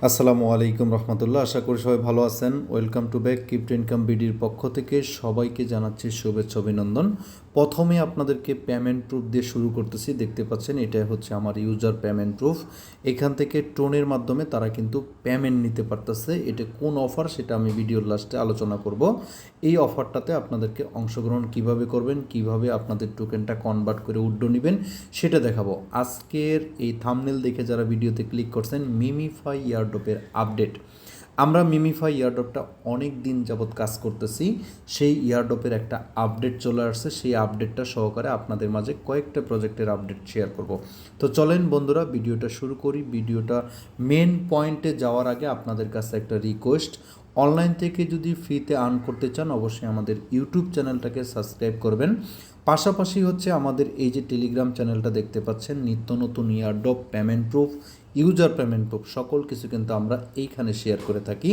আসসালামু আলাইকুম রহমতুল্লাহ। আশা করি সবাই ভালো আছেন। Welcome to back crypto income বিডির পক্ষ থেকে সবাইকে জানাচ্ছি শুভেচ্ছা অভিনন্দন। প্রথমে আপনাদেরকে পেমেন্ট প্রুফ দিয়ে শুরু করতেছি। দেখতে পাচ্ছেন এটা হচ্ছে আমার ইউজার পেমেন্ট প্রুফ। এখান থেকে টোনের মাধ্যমে তারা কিন্তু পেমেন্ট নিতে পারতেছে। এটা কোন অফার সেটা আমি ভিডিওর লাস্টে আলোচনা করব। এই অফারটাতে আপনাদেরকে অংশগ্রহণ কিভাবে করবেন, কিভাবে আপনাদের টোকেনটা কনভার্ট করে উইথড্র নেবেন সেটা দেখাবো। আজকের এই থাম্বনেল দেখে যারা ভিডিওতে ক্লিক করছেন, মিমিফাই ইয়ারড্রপের আপডেট। আমরা মিমিফাই ইয়ারড্রপটা অনেক দিন যাবৎ কাজ করতেছি। সেই ইয়ারড্রপের একটা আপডেট চলে আসছে। সেই আপডেটটা সহকারে আপনাদের মাঝে কয়েকটা প্রজেক্টের আপডেট শেয়ার করব। তো চলেন বন্ধুরা ভিডিওটা শুরু করি। ভিডিওটা মেন পয়েন্টে যাওয়ার আগে আপনাদের কাছে একটা রিকোয়েস্ট, অনলাইন থেকে যদি ফ্রিতে আর্ন করতে চান অবশ্যই আমাদের ইউটিউব চ্যানেলটাকে সাবস্ক্রাইব করবেন। পাশাপাশি হচ্ছে আমাদের এই যে টেলিগ্রাম চ্যানেলটা দেখতে পাচ্ছেন, নিত্য নতুন airdrop, payment proof, user payment proof সকল কিছু কিন্তু আমরা এইখানে শেয়ার করে থাকি।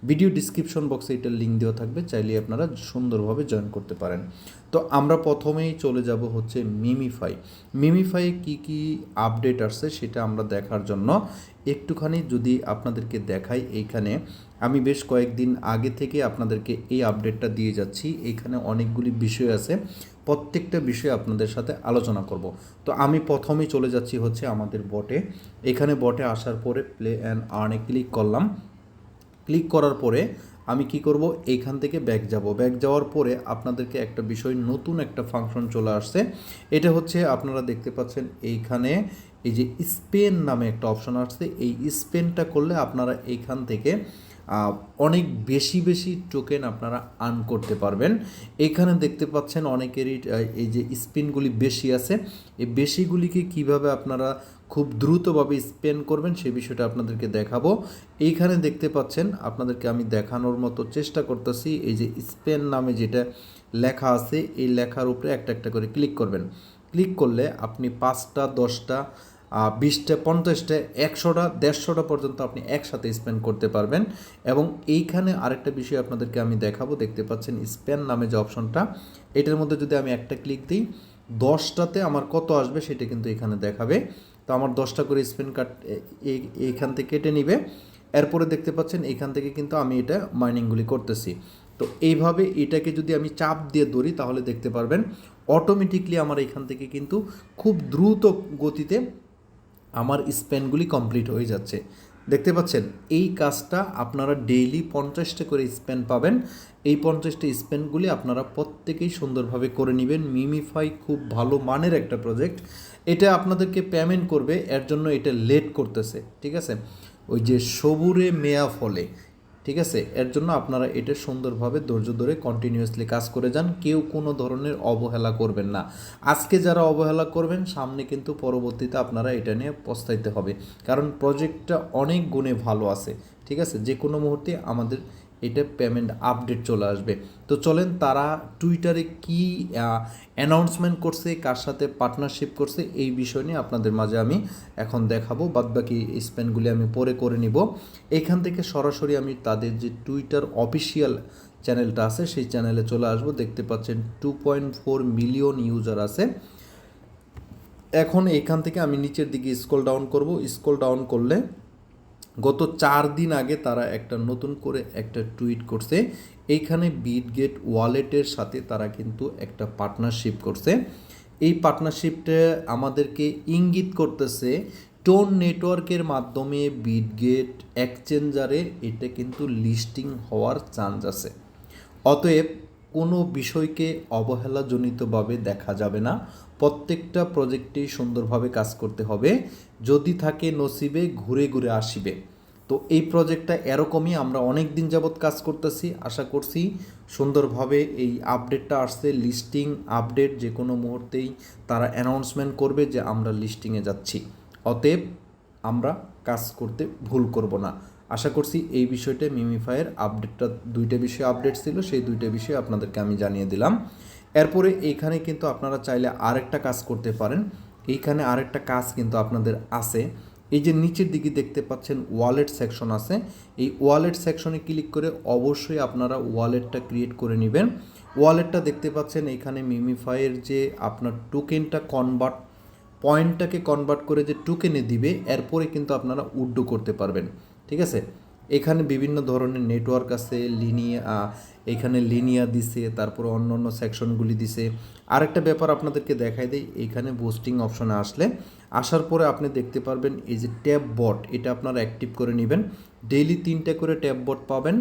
ভিডিও ডিসক্রিপশন বক্সে এটার লিঙ্ক দেওয়া থাকবে, চাইলে আপনারা সুন্দরভাবে জয়েন করতে পারেন। তো আমরা প্রথমেই চলে যাব হচ্ছে মিমিফাই। মিমিফাই কি আপডেট আসছে সেটা আমরা দেখার জন্য একটুখানি যদি আপনাদেরকে দেখাই, এইখানে আমি বেশ কয়েকদিন আগে থেকে আপনাদেরকে এই আপডেটটা দিয়ে যাচ্ছি। এইখানে অনেকগুলি বিষয় আছে, প্রত্যেকটা বিষয়ে আপনাদের সাথে আলোচনা করব। তো আমি প্রথমেই চলে যাচ্ছি হচ্ছে আমাদের বটে। এখানে বটে আসার পরে প্লে অ্যান্ড আর্নে ক্লিক করলাম। ক্লিক করার পরে আমি কি করব, এইখান থেকে ব্যাক যাব। ব্যাক যাওয়ার পরে আপনাদেরকে একটা বিষয়, নতুন একটা ফাংশন চলে আসছে। এটা হচ্ছে আপনারা দেখতে পাচ্ছেন এইখানে এই যে স্পেন নামে একটা অপশন আসছে। এই স্পেনটা করলে আপনারা এইখান থেকে অনেক বেশি টোকেন আপনারা আর্ন করতে পারবেন। এখানে দেখতে পাচ্ছেন অনেকেরই এই যে স্পিনগুলি বেশি আছে। এই বেশিগুলিকে কিভাবে আপনারা খুব দ্রুতভাবে স্পেন করবেন সেই বিষয়টা আপনাদেরকে দেখাবো। এইখানে দেখতে পাচ্ছেন, আপনাদেরকে আমি দেখানোর মতো চেষ্টা করতেছি। এই যে স্পেন নামে যেটা লেখা আছে, এই লেখার উপরে একটা একটা করে ক্লিক করবেন। ক্লিক করলে আপনি 5টা, 10টা, 20টা, 50টা, 100টা, 150টা পর্যন্ত আপনি একসাথে স্পেন্ড করতে পারবেন। এবং এইখানে আরেকটা বিষয় আপনাদেরকে আমি দেখাবো। দেখতে পাচ্ছেন স্পেন নামে যে অপশনটা, এটার মধ্যে যদি আমি একটা ক্লিক দিই, 10টাতে আমার কত আসবে সেটা কিন্তু এখানে দেখাবে। তো আমার 10টা করে স্পেন এইখান থেকে কেটে নিবে। এরপরে দেখতে পাচ্ছেন এইখান থেকে কিন্তু আমি এটা মাইনিংগুলি করতেছি। তো এইভাবে এটাকে যদি আমি চাপ দিয়ে ধরি তাহলে দেখতে পারবেন অটোমেটিকলি আমার এখান থেকে কিন্তু খুব দ্রুত গতিতে আমার স্পেনগুলি কমপ্লিট হয়ে যাচ্ছে। দেখতে পাচ্ছেন এই কাজটা আপনারা ডেইলি 50টা করে স্পেন পাবেন। এই 50টা স্পেনগুলি আপনারা প্রত্যেকেই সুন্দরভাবে করে নেবেন। মিমিফাই খুব ভালো মানের একটা প্রজেক্ট। এটা আপনাদেরকে পেমেন্ট করবে, এর জন্য এটা লেট করতেছে, ঠিক আছে। ওই যে সবুরে মেয়া ফলে, ঠিক আছে, এর জন্য আপনারা এটা সুন্দরভাবে ধৈর্য ধরে কন্টিনিউয়াসলি কাজ করে যান। কেউ কোনো ধরনের অবহেলা করবেন না। আজকে যারা অবহেলা করবেন সামনে কিন্তু পরবর্তীতে আপনারা এটা নিয়ে পস্তাইতে হবে, কারণ প্রজেক্টটা অনেক গুণে ভালো আছে, ঠিক আছে। যে কোনো মুহূর্তে আমাদের এটা পেমেন্ট আপডেট চলে আসবে। তো চলেন তারা টুইটারে কি অ্যানাউন্সমেন্ট করছে, কার সাথে পার্টনারশিপ করছে, এই বিষয় নিয়ে আপনাদের মাঝে আমি এখন দেখাবো। বাদবাকি স্পেনগুলি আমি পরে করে নিব। এখান থেকে সরাসরি আমি তাদের যে টুইটার অফিসিয়াল চ্যানেলটা আছে সেই চ্যানেলে চলে আসবো। দেখতে পাচ্ছেন 2.4 মিলিয়ন ইউজার আছে। এখন এখান থেকে আমি নিচের দিকে স্ক্রল ডাউন করব। স্ক্রল ডাউন করলে গত 4 দিন আগে তারা একটা নতুন করে একটা টুইট করছে। এইখানে বিটগেট ওয়ালেটের সাথে তারা কিন্তু একটা পার্টনারশিপ করছে। এই পার্টনারশিপটা আমাদেরকে ইঙ্গিত করতেছে টোন নেটওয়ার্কের মাধ্যমে বিটগেট এক্সচেঞ্জারে এটা কিন্তু লিস্টিং হওয়ার চান্স আছে। অতএব কোনো বিষয়কে অবহেলাজনিতভাবে দেখা যাবে না। প্রত্যেকটা প্রজেক্টেই সুন্দরভাবে কাজ করতে হবে। যদি থাকে নসিবে ঘুরে ঘুরে আসিবে। তো এই প্রজেক্টটা এরকমই আমরা অনেক দিন যাবৎ কাজ করতেছি। আশা করছি সুন্দরভাবে এই আপডেটটা আসছে, লিস্টিং আপডেট যে কোনো মুহূর্তেই তারা অ্যানাউন্সমেন্ট করবে যে আমরা লিস্টিংয়ে যাচ্ছি। অতএব আমরা কাজ করতে ভুল করব না। আশা করছি এই বিষয়টা মিমিফাইয়ের আপডেটটা, 2টা বিষয় আপডেট ছিল, সেই 2টা বিষয় আপনাদেরকে আমি জানিয়ে দিলাম। এরপরে এইখানে কিন্তু আপনারা চাইলে আরেকটা কাজ করতে পারেন। এইখানে আরেকটা কাজ কিন্তু আপনাদের আছে। এই যে নিচের দিকে দেখতে পাচ্ছেন ওয়ালেট সেকশন আছে। এই ওয়ালেট সেকশনে ক্লিক করে অবশ্যই আপনারা ওয়ালেটটা ক্রিয়েট করে নেবেন। ওয়ালেটটা দেখতে পাচ্ছেন এইখানে মিমিফাইয়ের যে আপনার টোকেনটা পয়েন্টটাকে কনভার্ট করে যে টোকেনে দিবে, এরপরে কিন্তু আপনারা উইথড্র করতে পারবেন। ঠিক আছে। এখানে বিভিন্ন ধরনের নেটওয়ার্ক আছে, এখানে লিনিয়া দিছে, তারপরে অন্য অন্য সেকশনগুলি দিছে। আরেকটা ব্যাপার আপনাদেরকে দেখাই দেই, এইখানে বুস্টিং অপশনে আসার পরে আপনি দেখতে পারবেন এই যে ট্যাব বট, এটা আপনারা অ্যাক্টিভ করে নেবেন। ডেইলি 3টা করে ট্যাব বট পাবেন,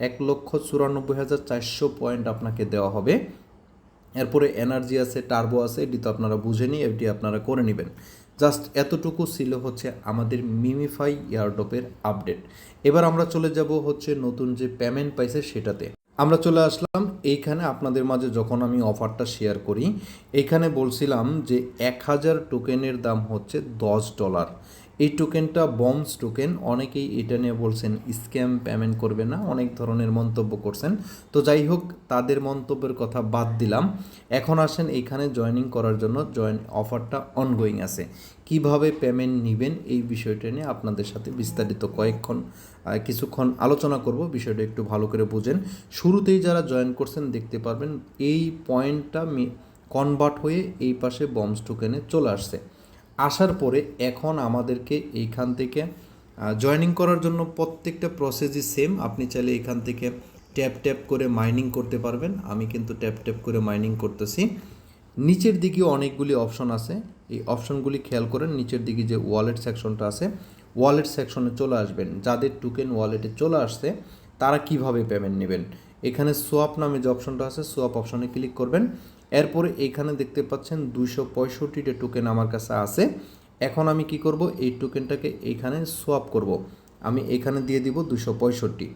1,94,400 পয়েন্ট আপনাকে দেওয়া হবে। এরপরে এনার্জি আছে, টার্বো আছে, এটি তো আপনারা বুঝে নিই, এটি আপনারা করে নেবেন। জাস্ট এতটুকু ছিল হচ্ছে আমাদের মিমিফাই এয়ারড্রপের আপডেট। এবার আমরা চলে যাব হচ্ছে নতুন যে পেমেন্ট পাইছে সেটাতে। আমরা চলে আসলাম এইখানে। আপনাদের মাঝে যখন আমি অফারটা শেয়ার করি, এইখানে বলছিলাম যে 1000 টোকেনের দাম হচ্ছে $10। এই টোকেনটা বমস টোকেন। অনেকেই এটা নিয়ে বলছেন স্ক্যাম, পেমেন্ট করবে না, অনেক ধরনের মন্তব্য করছেন। তো যাই হোক, তাদের মন্তব্যের কথা বাদ দিলাম। এখন আসেন এইখানে জয়েনিং করার জন্য। অফারটা অনগোয়িং আছে। কিভাবে পেমেন্ট নেবেন এই বিষয়টা নিয়ে আপনাদের সাথে বিস্তারিত কিছুক্ষণ আলোচনা করব। বিষয়টা একটু ভালো করে বুঝেন। শুরুতেই যারা জয়েন করছেন দেখতে পারবেন এই পয়েন্টটা কনভার্ট হয়ে এই পাশে বমস টোকেনে চলে আসছে। আসার পরে এখন আমাদেরকে এইখান থেকে জয়েনিং করার জন্য প্রত্যেকটা প্রসেসই সেম। আপনি চাইলে এখান থেকে ট্যাপ ট্যাপ করে মাইনিং করতে পারবেন। আমি কিন্তু ট্যাপ ট্যাপ করে মাইনিং করতেছি। নিচের দিকে অনেকগুলি অপশন আছে, এই অপশনগুলি খেয়াল করেন। নিচের দিকে যে ওয়ালেট সেকশনটা আছে, ওয়ালেট সেকশনে চলে আসবেন। যাদের টোকেন ওয়ালেটে চলে আসছে তারা কিভাবে পেমেন্ট নেবেন, এখানে সোয়াপ নামে যে অপশনটা আছে, সোয়াপ অপশনে ক্লিক করবেন। এরপরে এইখানে দেখতে পাচ্ছেন 265টা টোকেন আমার কাছে আছে। এখন আমি কি করব, এই টোকেনটাকে এইখানে সোয়াপ করব। আমি এখানে দিয়ে দিব 265।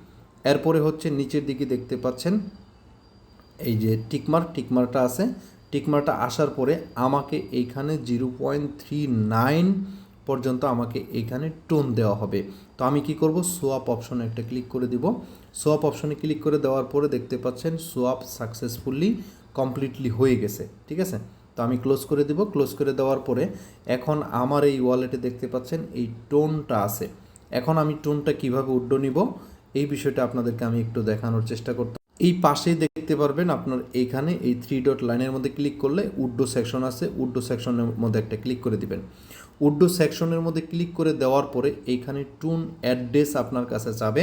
এরপরে হচ্ছে নিচের দিকে দেখতে পাচ্ছেন এই যে টিকমার্কটা আছে। টিকমার্কটা আসার পরে আমাকে এইখানে 0.39 পর্যন্ত আমাকে এইখানে টোন দেওয়া হবে। তো আমি কি করব, সোয়াপ অপশনে একটা ক্লিক করে দিব। সোয়াপ অপশনে ক্লিক করে দেওয়ার পরে দেখতে পাচ্ছেন সোয়াপ সাকসেসফুলি কমপ্লিটলি হয়ে গেছে। ঠিক আছে, তো আমি ক্লোজ করে দিব। ক্লোজ করে দেওয়ার পরে এখন আমার এই ওয়ালেটে দেখতে পাচ্ছেন এই টোনটা আছে। এখন আমি টোনটা কিভাবে উড্ড নিব এই বিষয়টা আপনাদেরকে আমি একটু দেখানোর চেষ্টা করতে। এই পাশেই দেখতে পারবেন আপনার এইখানে এই 3 ডট লাইনের মধ্যে ক্লিক করলে উড্ডো সেকশন আছে, উড্ডো সেকশনের মধ্যে একটা ক্লিক করে দিবেন। উড্ডো সেকশনের মধ্যে ক্লিক করে দেওয়ার পরে এইখানে টোন অ্যাড্রেস আপনার কাছে যাবে।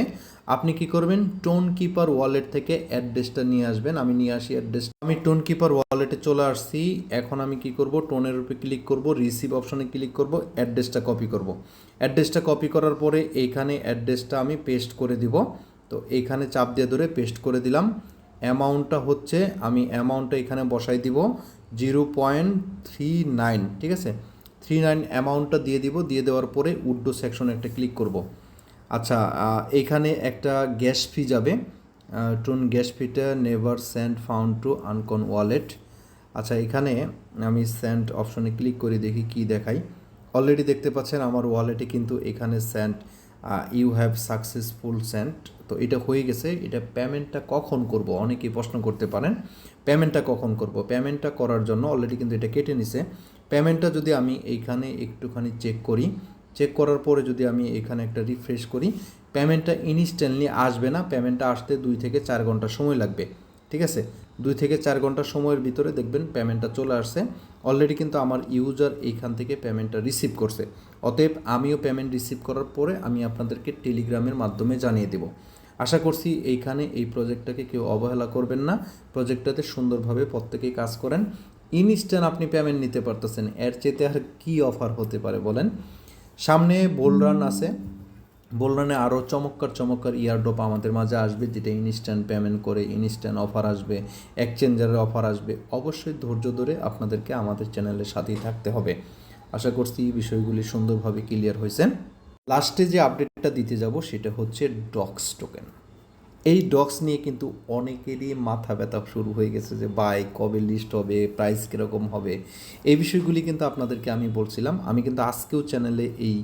আপনি কি করবেন, টোন কিপার ওয়ালেট থেকে অ্যাড্রেসটা নিয়ে আসবেন। আমি নিয়ে আসি অ্যাড্রেস। আমি টোন কিপার ওয়ালেটে চলে আসছি। এখন আমি কি করব, টোনের উপরে ক্লিক করব, রিসিভ অপশনে ক্লিক করব, অ্যাড্রেসটা কপি করব। অ্যাড্রেসটা কপি করার পরে এইখানে অ্যাড্রেসটা আমি পেস্ট করে দিব। তো এইখানে চাপ দিয়ে ধরে পেস্ট করে দিলাম। অ্যামাউন্টটা হচ্ছে, আমি অ্যামাউন্টটা এখানে বসাই দিব 0.39। ঠিক আছে, 39 অ্যামাউন্টটা দিয়ে দিব। দিয়ে দেওয়ার পরে উড্ডো সেকশনে একটা ক্লিক করব। আচ্ছা, এখানে একটা গ্যাস ফি যাবে। টোন গ্যাস ফিটা নেভার সেন্ড ফাউন্ড টু আনকন ওয়ালেট। আচ্ছা, এখানে আমি সেন্ড অপশনে ক্লিক করে দেখি কি দেখাই। অলরেডি দেখতে পাচ্ছেন আমার ওয়ালেটে কিন্তু এখানে send, you have successful sent. তো এটা হয়ে গেছে। এটা পেমেন্টটা কখন করব অনেকেই প্রশ্ন করতে পারেন। পেমেন্টটা কখন করব, পেমেন্টটা করার জন্য অলরেডি কিন্তু এটা কেটে নিছে। পেমেন্টটা যদি আমি এইখানে একটুখানি চেক করি, চেক করার পরে যদি আমি এখানে একটা রিফ্রেশ করি, পেমেন্টটা ইনস্ট্যান্টলি আসবে না। পেমেন্টটা আসতে 2 থেকে 4 ঘন্টা সময় লাগবে। ঠিক আছে, 2 থেকে 4 ঘন্টা সময়ের ভিতরে দেখবেন পেমেন্টটা চলে আসছে। অলরেডি কিন্তু আমার ইউজার এইখান থেকে পেমেন্টটা রিসিভ করছে। অতএব আমিও পেমেন্ট রিসিভ করার পরে আমি আপনাদেরকে টেলিগ্রামের মাধ্যমে জানিয়ে দেব। আশা করছি এইখানে এই প্রজেক্টটাকে কেউ অবহেলা করবেন না। প্রজেক্টটাতে সুন্দরভাবে প্রত্যেকেই কাজ করেন। ইনস্ট্যান্ট আপনি পেমেন্ট নিতে পারতেছেন, এর চেয়ে আর কী অফার হতে পারে বলেন। সামনে বোল রান আছে, বোল রানে আরও চমৎকার ইয়ারড্রপ আমাদের মাঝে আসবে, যেটা ইনস্ট্যান্ট পেমেন্ট করে ইনস্ট্যান্ট অফার আসবে, এক্সচেঞ্জারের অফার আসবে। অবশ্যই ধৈর্য ধরে আপনাদেরকে আমাদের চ্যানেলের সাথেই থাকতে হবে। আশা করছি এই বিষয়গুলি সুন্দরভাবে ক্লিয়ার হয়েছে। লাস্টে যে আপডেটটা দিতে যাব সেটা হচ্ছে ডক্স টোকেন। এই ডক্স নিয়ে কিন্তু অনেকেরই মাথা ব্যথা শুরু হয়ে গেছে যে ভাই কবে লিস্ট হবে, প্রাইস কীরকম হবে। এই বিষয়গুলি কিন্তু আপনাদেরকে আমি বলছিলাম। আমি কিন্তু আজকেও চ্যানেলে এই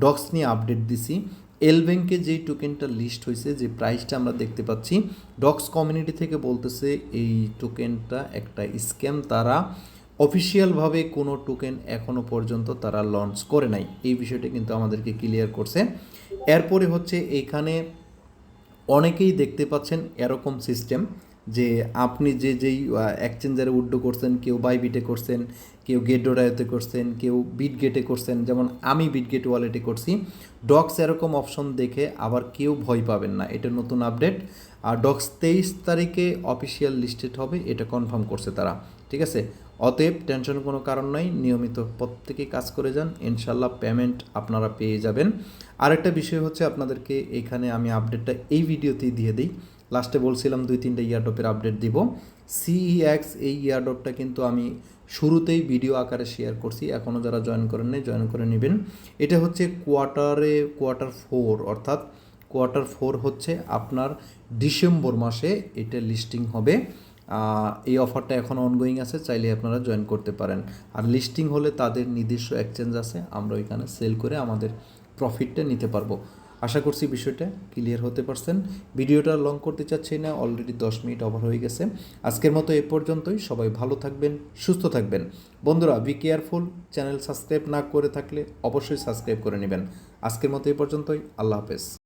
ডক্স নিয়ে আপডেট দিছি। এল ব্যাংকে যেই টোকেনটা লিস্ট হয়েছে, যে প্রাইসটা আমরা দেখতে পাচ্ছি, ডক্স কমিউনিটি থেকে বলতেছে এই টোকেনটা একটা স্ক্যাম। তারা অফিসিয়ালভাবে কোনো টোকেন এখনও পর্যন্ত তারা লঞ্চ করে নাই। এই বিষয়টা কিন্তু আমাদেরকে ক্লিয়ার করছে। এরপরে হচ্ছে এইখানে অনেকেই দেখতে পাচ্ছেন এরকম সিস্টেম যে আপনি যেই এক্সচেঞ্জারে উইথড্র করছেন, কেউ বাইবিটে করছেন, কেউ গেটডোরায়োতে করছেন, কেউ বিটগেটে করছেন, যেমন আমি বিটগেট ওয়ালেটে করছি। ডক্স এরকম অপশন দেখে আবার কেউ ভয় পাবেন না, এটা নতুন আপডেট। আর ডক্স 23 তারিখে অফিসিয়াল লিস্টেড হবে, এটা কনফার্ম করছে তারা, ঠিক আছে। অতএব টেনশনের কোনো কারণ নাই, নিয়মিত প্রত্যেকেই কাজ করে যান, ইনশাল্লাহ পেমেন্ট আপনারা পেয়ে যাবেন। আরেকটা বিষয় হচ্ছে আপনাদেরকে এখানে আমি আপডেটটা এই ভিডিওতেই দিয়ে দিই। লাস্টে বলছিলাম 2-3টা ইয়ারড্রপের আপডেট দিব। সিইএক্স এই ইয়ারড্রপটা কিন্তু আমি শুরুতেই ভিডিও আকারে শেয়ার করছি, এখনও যারা জয়েন করেন নাই জয়েন করে নেবেন। এটা হচ্ছে কোয়ার্টার 4, অর্থাৎ কোয়ার্টার 4 হচ্ছে আপনার ডিসেম্বর মাসে এটা লিস্টিং হবে। এই অফারটা এখন অনগোয়িং আছে, চাইলে আপনারা জয়েন করতে পারেন। আর লিস্টিং হলে তাদের নিজস্ব এক্সচেঞ্জ আছে, আমরা ওইখানে সেল করে আমাদের প্রফিটটা নিতে পারবো। আশা করছি বিষয়টা ক্লিয়ার হতে পারছেন। ভিডিওটা লং করতে চাচ্ছি না, অলরেডি 10 মিনিট ওভার হয়ে গেছে। আজকের মতো এ পর্যন্তই, সবাই ভালো থাকবেন, সুস্থ থাকবেন। বন্ধুরা বি কেয়ারফুল, চ্যানেল সাবস্ক্রাইব না করে থাকলে অবশ্যই সাবস্ক্রাইব করে নেবেন। আজকের মতো এ পর্যন্তই, আল্লাহ হাফেজ।